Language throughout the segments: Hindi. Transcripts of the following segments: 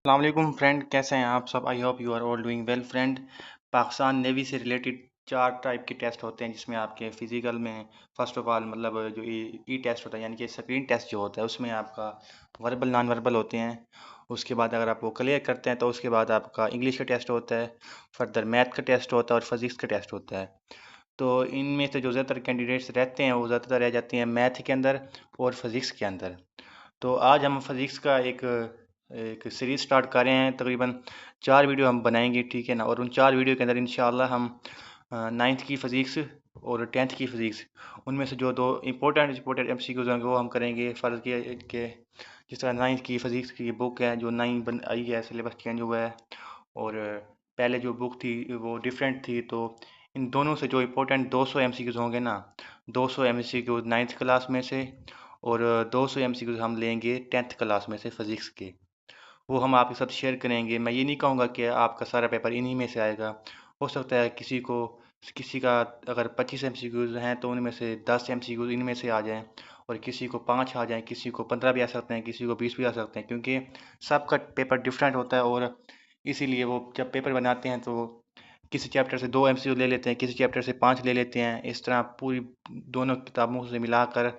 अस्सलाम वालेकुम फ्रेंड, कैसे हैं आप सब। I hope you are all doing well friend. Pakistan navy से रिलेटेड 4 टाइप के टेस्ट होते हैं, जिसमें आपके फिजिकल में फर्स्ट ऑफ ऑल मतलब जो ई टेस्ट होता है, यानी कि स्क्रीन टेस्ट जो होता है, उसमें आपका वर्बल नॉन वर्बल होते हैं। उसके बाद अगर आप वो क्लियर करते हैं तो उसके बाद आपका इंग्लिश का टेस्ट होता है, फर्दर मैथ का टेस्ट होता है और फिजिक्स का टेस्ट होता है। तो इनमें से जो ज़्यादातर कैंडिडेट्स रहते हैं वो ज़्यादातर रह जाती हैं मैथ के अंदर और फिजिक्स के अंदर। तो आज हम फिज़िक्स का एक एक सीरीज़ स्टार्ट कर रहे हैं। तकरीबन 4 वीडियो हम बनाएंगे, ठीक है ना। और उन 4 वीडियो के अंदर इंशाल्लाह हम 9th की फ़िज़िक्स और 10th की फ़िज़िक्स, उनमें से जो दो इम्पोर्टेंट MCQs होंगे वो हम करेंगे। फ़र्ज़ के जिस तरह 9th की फ़िज़िक्स की बुक है, जो नई बन आई है, सिलेबस चेंज हुआ है और पहले जो बुक थी वो डिफरेंट थी। तो इन दोनों से जो इम्पोर्टेंट 200 MCQs होंगे ना, 200 MCQs 9th क्लास में से और 200 MCQs हम लेंगे 10th क्लास में से फिज़िक्स के। वो हम आपके साथ शेयर करेंगे। मैं ये नहीं कहूँगा कि आपका सारा पेपर इन्हीं में से आएगा। हो सकता है किसी का अगर 25 MCQs हैं तो उनमें से 10 MCQs इनमें से आ जाएँ और किसी को 5 आ जाएँ, किसी को 15 भी आ सकते हैं, किसी को 20 भी आ सकते हैं, क्योंकि सबका पेपर डिफरेंट होता है। और इसीलिए वो जब पेपर बनाते हैं तो किसी चैप्टर से 2 MCQ ले लेते हैं, किसी चैप्टर से 5 ले लेते हैं। इस तरह पूरी दोनों किताबों से मिलाकर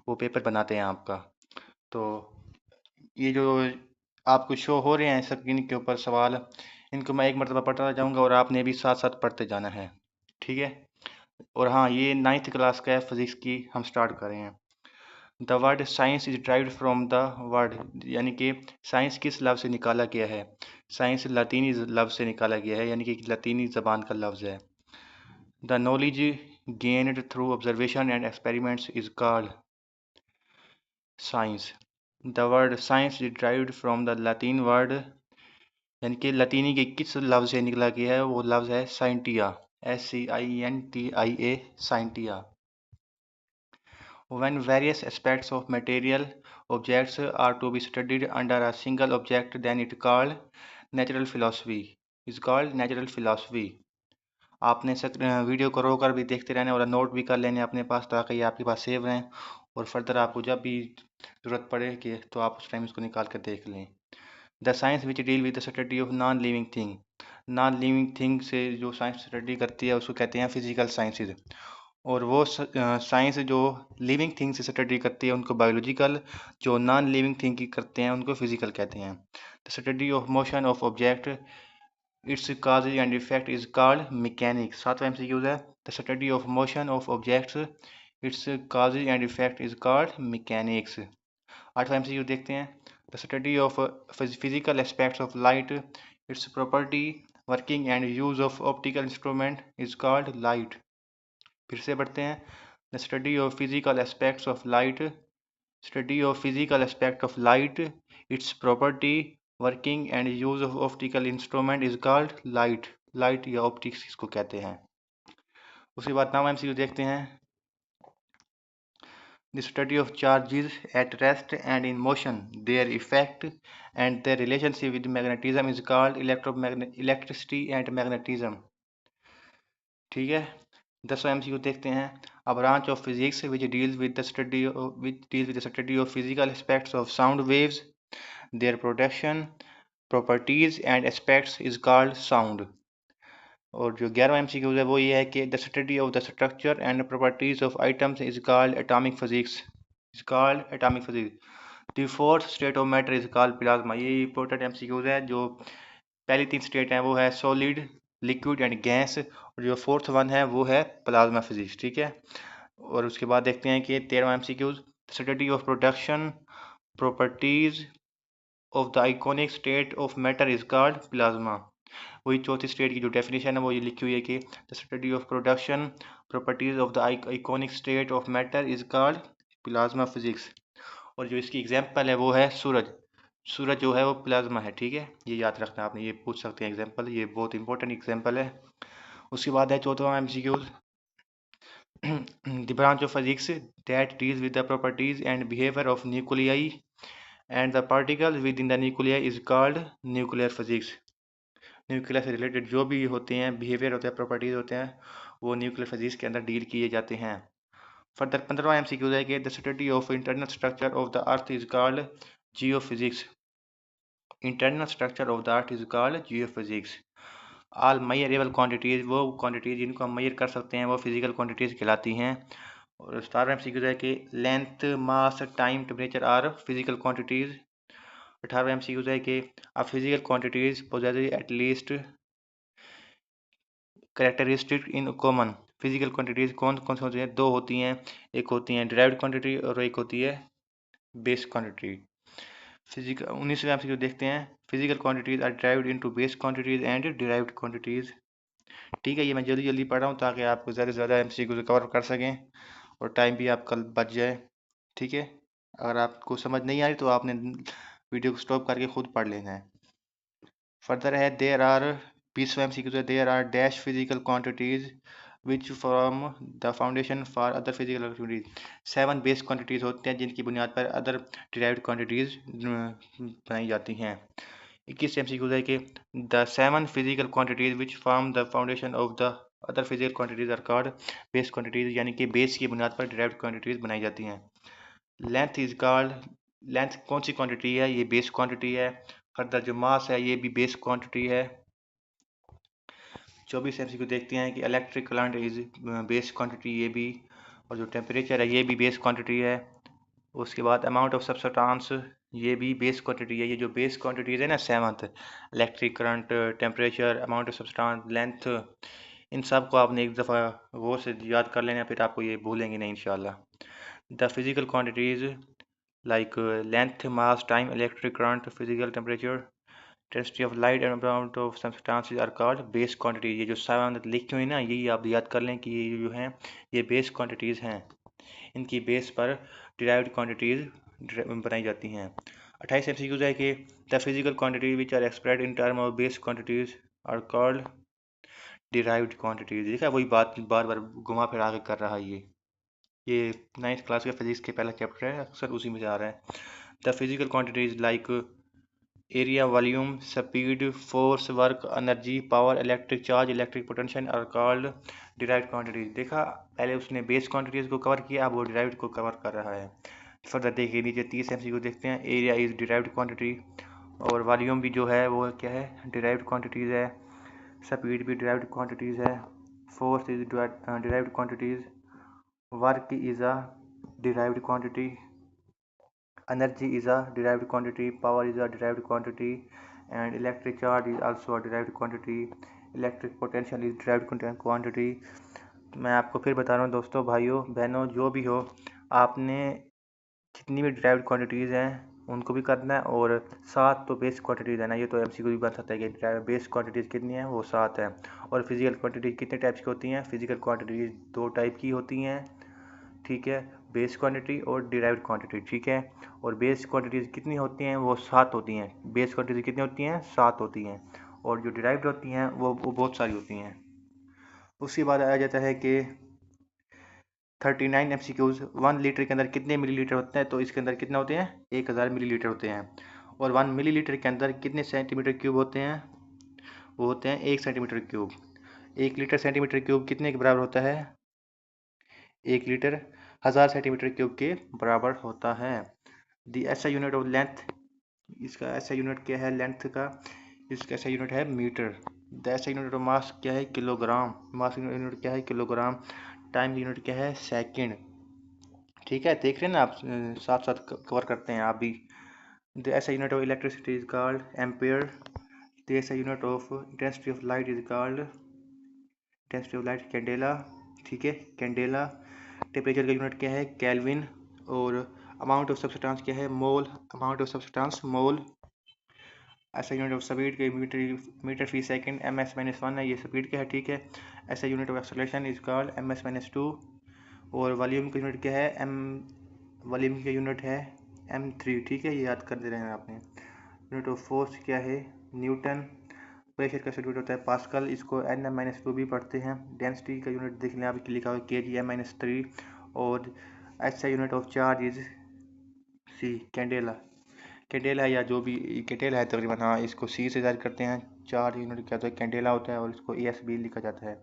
वो पेपर बनाते हैं आपका। तो ये जो आपको शो हो रहे हैं स्क्रीन के ऊपर सवाल, इनको मैं एक मरतबा पढ़ता जाऊंगा और आपने भी साथ साथ पढ़ते जाना है, ठीक है। और हाँ, ये 9th क्लास का है, फिजिक्स की हम स्टार्ट कर रहे हैं। The word science is derived from the word, यानी कि साइंस किस लफ्ज़ से निकाला गया है। साइंस लतीनी लफ्ज़ से निकाला गया है, यानी कि लतीनी ज़बान का लफ्ज़ है। The knowledge gained through observation and experiments is called science. The word science is derived from the Latin word, यानी कि लतीनी के किस लफ्ज़ से निकला गया है, वो लफ्ज़ है scientia. SCINTIA, scientia. When various aspects of material objects are to be studied under a single object, then it called natural philosophy. Is called natural philosophy. आपने वीडियो को रोक कर भी देखते रहना और नोट भी कर लेने अपने पास, ताकि ये आपके पास सेव रहें और फर्दर आपको जब भी ज़रूरत पड़े कि तो आप उस टाइम इसको निकाल कर देख लें। The science which deal with the study of non living thing. Non living thing से जो साइंस स्टडी करती है उसको कहते हैं फिजिकल साइंसेज। और वो साइंस जो लिविंग थिंग से स्टडी करती है उनको बायोलॉजिकल, जो नॉन लिविंग थिंग की करते हैं उनको फिजिकल कहते हैं। The study of motion of object, its cause and effect is called mechanics. 7वां MCQ है। The study of motion of objects, its cause and effect is called mechanics. 8वां MCQ देखते हैं। The study of physical aspects of light, its property, working and use of optical instrument is called light. फिर से पढ़ते हैं। The study of physical aspects of light, study of physical aspect of light, its property, working and use of optical instrument is called light. Light या ऑप्टिक्स इसको कहते हैं। उसके बाद 9वां MCQ देखते हैं। The study of charges at rest and in motion, their effect and their relationship with magnetism is called electricity and magnetism। ठीक है। 10वां MCQ देखते हैं। A branch of physics which deals with the study of physical aspects of sound waves, their production, properties and aspects is called sound। और जो 11वां MCQ है वो ये है कि the study of the structure and properties of items is called atomic physics. Is called atomic physics. The fourth state of matter is called plasma. ये इंपॉर्टेंट MCQs है। जो पहली 3 स्टेट हैं वो है सॉलिड, लिक्विड एंड गैस, और जो फोर्थ वन है वो है प्लाज्मा फिजिक्स, ठीक है। और उसके बाद देखते हैं कि 13वां MCQ, study of production, properties of the iconic state of matter is called plasma. वही चौथी स्टेट की जो डेफिनेशन है वो ये लिखी हुई है कि the study of production, properties of the iconic state of matter is called plasma physics. और जो इसकी एग्जांपल है वो है सूरज। सूरज जो है वो प्लाज्मा है, ठीक है। ये याद रखना, आपने ये पूछ सकते हैं एग्जांपल, ये बहुत इंपॉर्टेंट एग्जांपल है। उसके बाद है 4वां MCQ, the branch of physics that deals with the properties and behaviour of nuclei and the particles with in the nuclei is called nuclear physics. Nuclear से रिलेटेड जो भी होते हैं, बिहेवियर होते हैं, प्रॉपर्टीज होते हैं, वो न्यूक्लियर फिजिक्स के अंदर डील किए जाते हैं। फर्दर 15वां MCQ है कि the study of internal structure of the earth is called Jio physics. Internal structure of the earth is called geophysics. All measurable quantities, वो क्वांटिटीज जिनको हम मेजर कर सकते हैं वो फिजिकल क्वांटिटीज कहलाती हैं। और 17वां एमसीक्यू है कि length, mass, time, temperature are physical quantities. 18वां एमसीक्यू है कि a physical quantities possess at least characteristic in common. Physical quantities कौन कौन सी होती हैं? दो होती हैं, एक होती है डिराइव्ड क्वांटिटी और एक होती है बेस क्वांटिटी। फिजिकल 19वें एमसीक्यू देखते हैं, physical quantities are derived into base quantities and derived quantities. ठीक है, ये मैं जल्दी जल्दी पढ़ रहा हूँ ताकि आप ज़्यादा से ज़्यादा एमसीक्यू कवर कर सकें और टाइम भी आपका बच जाए। ठीक है, अगर आपको समझ नहीं आ रही तो आपने वीडियो को स्टॉप करके खुद पढ़ लेना है। फर्दर है देयर आर 20वां एमसीक्यू है there are dash physical quantities which form the foundation for other physical quantities. 7 base quantities होते हैं जिनकी बुनियाद पर अदर डिराइव्ड क्वांटिटीज बनाई जाती हैं। 21 एमसीक्यू है कि the 7 physical quantities which form the foundation of the other physical quantities are called base quantities, यानी कि बेस की बुनियाद पर डिराइव्ड क्वांटिटीज बनाई जाती हैं। लेंथ इज कॉल्ड, लेंथ कौन सी क्वांटिटी है? ये बेस क्वांटिटी है। फर्दर जो मास है ये भी बेस क्वांटिटी है। 24 एमसीक्यू देखते हैं कि electric current is base quantity, ये भी। और जो टेम्परेचर है ये भी बेस क्वांटिटी है। उसके बाद अमाउंट ऑफ सब्सटेंस, ये भी बेस क्वांटिटी है। ये जो बेस क्वांटिटीज है ना, 7th electric current, temperature, amount of substance, length, इन सब को आपने एक दफ़ा गौर से याद कर लेना, फिर आपको ये भूलेंगे नहीं इंशाल्लाह। The physical quantities like length, mass, time, electric current, physical temperature, intensity of light and amount of substances are called base quantity. ये जो 7 लिखी हुई ना, यही आप याद कर लें कि ये जो हैं ये बेस क्वांटिटीज़ हैं। इनकी बेस पर डिराइव्ड क्वांटिटीज़ बनाई जाती हैं। 28 एमसीक्यू है कि the physical quantity which are expressed in term of base quantities are called derived quantities. देखा, वही बात बार बार घुमा फिरा के कर रहा है ये 9th क्लास के फिजिक्स के पहला चैप्टर है, अक्सर उसी में से आ रहा है। The physical quantities like area, volume, speed, force, work, energy, power, electric charge, electric potential are called derived quantities. देखा, पहले उसने बेस क्वांटिटीज को कवर किया, अब वो डिराइव्ड को कवर कर रहा है। फर्दर देखिए नीचे 30 एमसीक्यू देखते हैं। एरिया इज डिराइव्ड क्वांटिटी और वॉल्यूम भी जो है वो क्या है? डिराइव्ड क्वांटिटीज है। स्पीड भी डिराइव्ड क्वांटिटीज है। Force is derived quantities. Work is a derived quantity, energy is a derived quantity, power is a derived quantity, and electric charge is also a derived quantity, electric potential is derived quantity। मैं आपको फिर बता रहा हूँ दोस्तों, भाइयों बहनों, जो भी हो, आपने जितनी भी डिराइव्ड क्वांटिटीज़ हैं उनको भी करना है, और 7 तो बेस क्वांटिटीज़ है ना, ये तो एमसीक्यू भी बन सकता है कि बेस क्वांटिटीज़ कितनी है? वो 7 है। और फिजिकल क्वांटिटीज कितने टाइप्स की होती हैं? फिजिकल क्वांटिटीज 2 टाइप की होती हैं। ठीक है, बेस क्वांटिटी और डिराइव्ड क्वांटिटी। ठीक है, और बेस क्वांटिटीज़ कितनी होती हैं? वो 7 होती हैं। बेस क्वांटिटीज़ कितनी होती हैं? 7 होती हैं। और जो डिराइव्ड होती हैं वो बहुत सारी होती हैं। उसके बाद आ जाता है कि 39 एमसीक्यूज। 1 लीटर के अंदर कितने मिलीलीटर होते हैं? तो इसके अंदर कितने होते हैं? 1000 मिलीलीटर होते हैं। और 1 मिलीलीटर के अंदर कितने सेंटीमीटर क्यूब होते हैं? वो होते हैं 1 centimetre cube. 1 litre centimetre cube कितने के बराबर होता है? 1 लीटर 1000 सेंटीमीटर क्यूब के बराबर होता है। The SI unit of length, इसका एसआई यूनिट क्या है लेंथ का? इसका एसआई यूनिट है metre. The SI unit of mass क्या है? किलोग्राम। मास यूनिट क्या है? किलोग्राम। टाइम यूनिट क्या है? सेकंड। ठीक है, देख रहे हैं ना आप, साथ साथ कवर करते हैं आप भी। The SI unit of electricity is called ampere. The SI unit of intensity of light is called intensity of light candela. ठीक है, कैंडेला। टेम्परेचर का यूनिट क्या है? केल्विन। और अमाउंट ऑफ सब्सटेंस क्या है? मोल। अमाउंट ऑफ सब्सटेंस मोल। ऐसा यूनिट ऑफ स्पीड के मीटर फी सेकंड ms-1 है, ये स्पीड क्या है? ठीक है। ऐसा unit of acceleration is called ms-2। और वॉल्यूम का यूनिट क्या है? वॉल्यूम का यूनिट है m3। ठीक है, ये याद कर दे रहे हैं आपने। यूनिट ऑफ फोर्स क्या है? न्यूटन। प्रेशर का यूनिट होता है पास्कल, इसको Nm-2 भी पढ़ते हैं। डेंसिटी का यूनिट देख लें, आप लिखा हुआ kgm-3। और SI unit of charge is C, candela. Candela या जो भी कैंडेला है तकरीबन, हाँ, इसको सी से जारी करते हैं। 4 यूनिट क्या होता है? कैंडेला होता है, और इसको ES भी लिखा जाता है।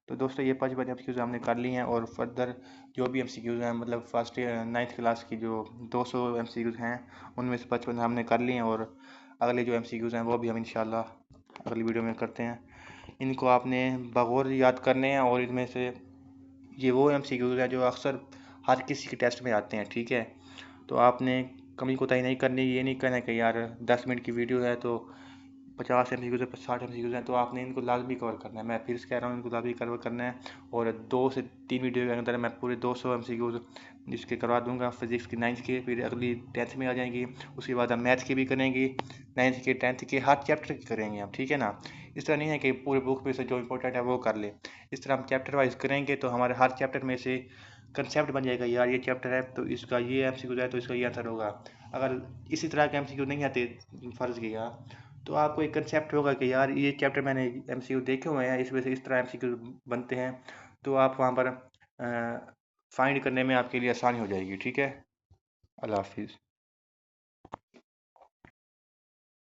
तो दोस्तों ये 5 एमसीक्यूज हमने कर ली हैं, और फर्दर जो भी एमसीक्यूज हैं, मतलब फर्स्ट 9th क्लास की जो 200 एमसीक्यूज हैं, उनमें से 55 हमने कर लिए हैं। और अगले जो MCQs हैं वो भी हम इंशाल्लाह अगली वीडियो में करते हैं। इनको आपने बगौर याद करने हैं, और इनमें से ये वो MCQs हैं जो अक्सर हर किसी के टेस्ट में आते हैं, ठीक है। तो आपने कमी कोताही नहीं करनी, ये नहीं कहना कि यार 10 मिनट की वीडियो है तो 50 MCQs है, 60 MCQs हैं, तो आपने इनको लाजमी कवर करना है। मैं फिर से कह रहा हूँ, इनको लाजमी कवर करना है, और 2 से 3 वीडियो के अंदर मैं पूरे 200 MCQs इसके करवा दूंगा फिजिक्स की 9th के, फिर अगली 10th में आ जाएंगी। उसके बाद हम मैथ की भी करेंगे, 9th के 10th के हर चैप्टर की करेंगे हम, ठीक है ना। इस तरह नहीं है कि पूरे बुक में से जो इंपॉर्टेंट है वो कर ले। इस तरह हम चैप्टर वाइज करेंगे तो हमारे हर चैप्टर में से कंसेप्ट बन जाएगा, यार ये चैप्टर है तो इसका ये MCQ है तो इसका ये आंसर होगा। अगर इसी तरह के MCQ नहीं आते, फ़र्ज़ किया, तो आपको एक कंसेप्ट होगा कि यार ये चैप्टर मैंने MCQ देखे हुए हैं, इस वजह से इस तरह MCQ बनते हैं, तो आप वहाँ पर फाइंड करने में आपके लिए आसानी हो जाएगी, ठीक है। अल्लाह हाफिज़।